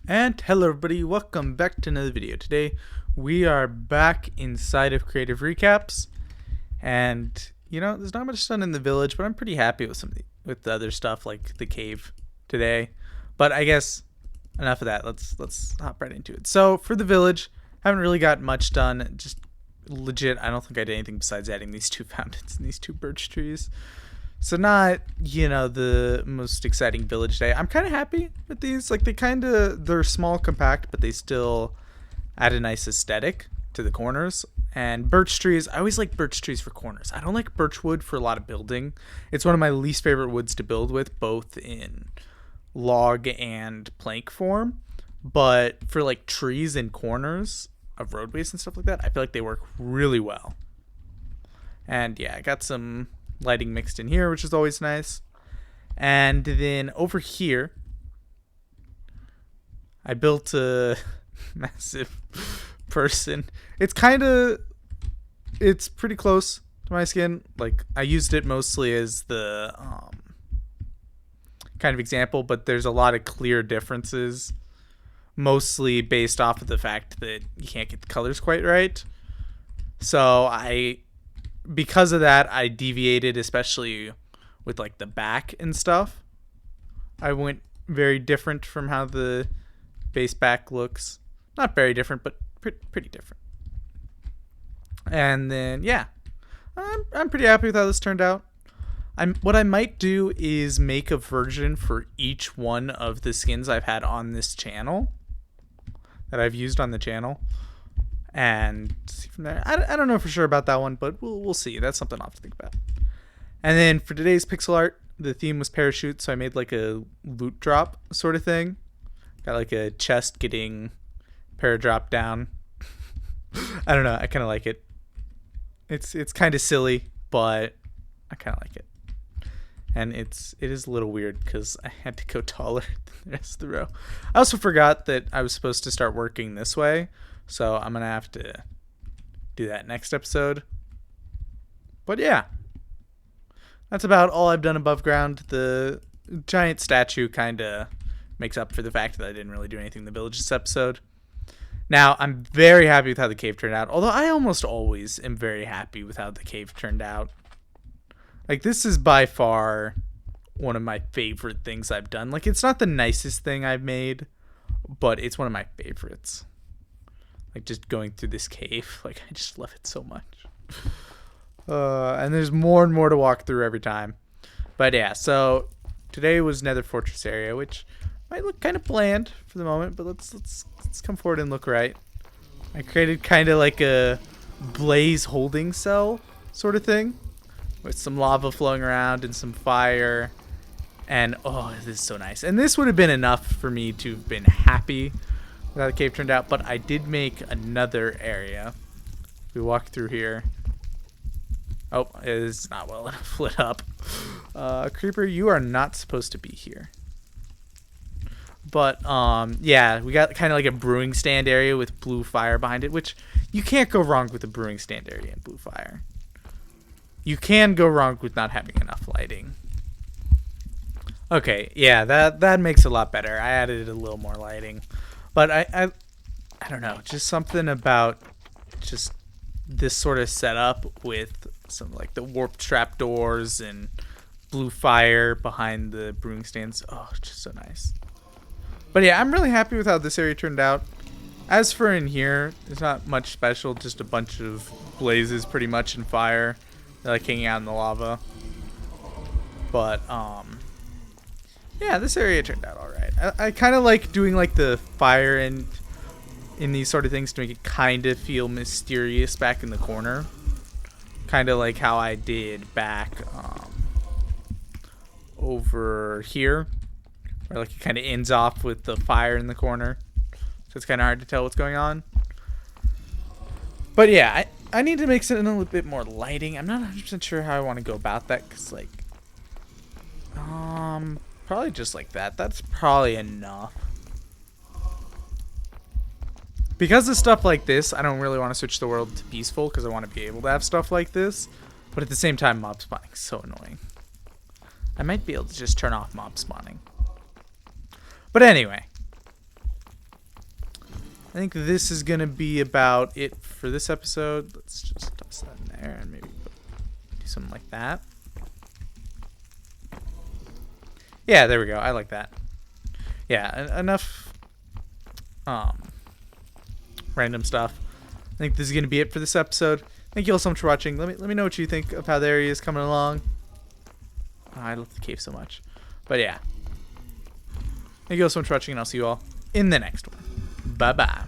And hello everybody, welcome back to another video. Today we are back inside of Creative Recaps, and there's not much done in the village, but I'm pretty happy with with the other stuff like the cave today. But I guess enough of that. Let's hop right into it. So for the village, haven't really got much done. Just legit, I don't think I did anything besides adding these two fountains and these two birch trees. So not, the most exciting village day. I'm kind of happy with these. Like they're small, compact, but they still add a nice aesthetic to the corners. And birch trees, I always like birch trees for corners. I don't like birch wood for a lot of building. It's one of my least favorite woods to build with, both in log and plank form. But for like trees and corners of roadways and stuff like that, I feel like they work really well. And yeah, I got some lighting mixed in here, which is always nice. And then over here, I built a massive person. It's pretty close to my skin. Like, I used it mostly as the kind of example, but there's a lot of clear differences, mostly based off of the fact that you can't get the colors quite right. So because of that, I deviated, especially with like the back and stuff. I went very different from how the base back looks. Not very different, but pretty different. And then yeah, I'm pretty happy with how this turned out. What I might do is make a version for each one of the skins I've had on this channel, that I've used on the channel, and see from there. I don't know for sure about that one, but we'll see. That's something I'll have to think about. And then for today's pixel art, the theme was parachute, so I made like a loot drop sort of thing. Got like a chest getting paradrop down. I don't know. I kind of like it. It's kind of silly, but I kind of like it. And it is a little weird because I had to go taller than the rest of the row. I also forgot that I was supposed to start working this way, so I'm going to have to do that next episode. But yeah, that's about all I've done above ground. The giant statue kind of makes up for the fact that I didn't really do anything in the village this episode. Now, I'm very happy with how the cave turned out, although I almost always am very happy with how the cave turned out. Like, this is by far one of my favorite things I've done. Like, it's not the nicest thing I've made, but it's one of my favorites. Like, just going through this cave. Like, I just love it so much. And there's more and more to walk through every time. But yeah, so today was Nether Fortress area, which might look kind of bland for the moment, but let's come forward and look right. I created kind of like a blaze holding cell sort of thing, with some lava flowing around and some fire. And oh, this is so nice. And this would have been enough for me to have been happy with how the cave turned out, but I did make another area. We walk through here. Oh, it is not well enough lit up. Creeper, you are not supposed to be here. But yeah, we got kind of like a brewing stand area with blue fire behind it, which you can't go wrong with a brewing stand area and blue fire. You can go wrong with not having enough lighting. Okay, yeah, that makes it a lot better. I added a little more lighting. But I don't know, just something about just this sort of setup with some like the warp trap doors and blue fire behind the brewing stands. Oh, just so nice. But yeah, I'm really happy with how this area turned out. As for in here, there's not much special, just a bunch of blazes pretty much and fire. They're like hanging out in the lava. But yeah, this area turned out alright. I kind of like doing like the fire and in these sort of things to make it kind of feel mysterious back in the corner. Kind of like how I did back over here, where like it kind of ends off with the fire in the corner. So it's kind of hard to tell what's going on. But yeah, I need to mix it in a little bit more lighting. I'm not 100% sure how I want to go about that, because like probably just like that. That's probably enough. Because of stuff like this, I don't really want to switch the world to peaceful, because I want to be able to have stuff like this. But at the same time, mob spawning is so annoying. I might be able to just turn off mob spawning. But anyway, I think this is going to be about it for this episode. Let's just toss that in there and maybe do something like that. Yeah, there we go. I like that. Yeah, enough random stuff. I think this is going to be it for this episode. Thank you all so much for watching. Let me know what you think of how the area is coming along. Oh, I love the cave so much. But yeah. Thank you all so much for watching, and I'll see you all in the next one. Bye-bye.